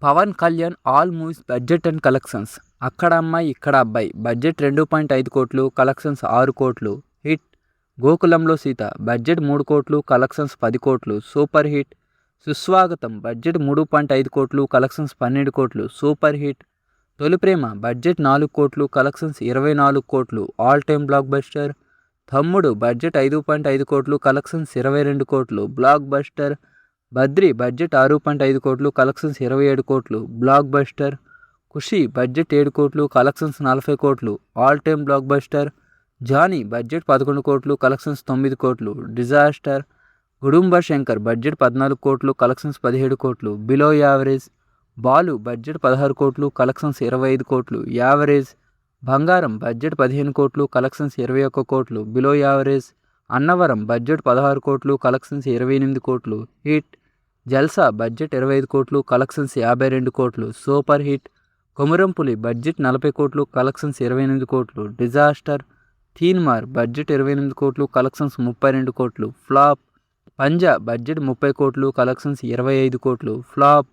Pawan Kalyan all movies budget and collections. అక్కడ అమ్మాయి ఇక్కడ అబ్బాయి బడ్జెట్ 2.5 కోట్లు, కలెక్షన్స్ 6 కోట్లు. హిట్. గోకులంలో సీత బడ్జెట్ 3 కోట్లు, కలెక్షన్స్ 10 కోట్లు, సూపర్ హిట్. సుస్వాగతం బడ్జెట్ 3.5 కోట్లు, కలెక్షన్స్ 12 కోట్లు, సూపర్ హిట్. తొలి ప్రేమ బడ్జెట్ 4 కోట్లు, కలెక్షన్స్ 24 కోట్లు, ఆల్ టైమ్ బ్లాక్ బస్టర్. తమ్ముడు బడ్జెట్ 5.5 కోట్లు, కలెక్షన్స్ 22 కోట్లు, బ్లాక్ బస్టర్. బద్రి బడ్జెట్ 6.5 కోట్లు, కలెక్షన్స్ 27 కోట్లు, బ్లాక్ బస్టర్. ఖుషి బడ్జెట్ 7 కోట్లు, కలెక్షన్స్ 40 కోట్లు, all time blockbuster. Johnny budget 11 కోట్లు, కలెక్షన్స్ 9 కోట్లు, డిజాస్టర్. గుడుంబ శంకర్ బడ్జెట్ 14 కోట్లు, కలెక్షన్స్ 17 కోట్లు, బిలో యావరేజ్. బాలు బడ్జెట్ 16 కోట్లు, కలెక్షన్స్ 25 కోట్లు, యావరేజ్. బంగారం బడ్జెట్ 15 కోట్లు, కలెక్షన్స్ 21 కోట్లు, బిలో యావరేజ్. అన్నవరం బడ్జెట్ 16 కోట్లు, కలెక్షన్స్ 28 కోట్లు, హిట్. జల్సా బడ్జెట్ 25 కోట్లు, కలెక్షన్స్ 52 కోట్లు, సూపర్ హిట్. కొమురంపులి బడ్జెట్ 40 కోట్లు, కలెక్షన్స్ 28 కోట్లు, డిజాస్టర్. తీన్మార్ బడ్జెట్ 28 కోట్లు, కలెక్షన్స్ 32 కోట్లు, ఫ్లాప్. పంజా బడ్జెట్ 30 కోట్లు, కలెక్షన్స్ 25 కోట్లు, ఫ్లాప్.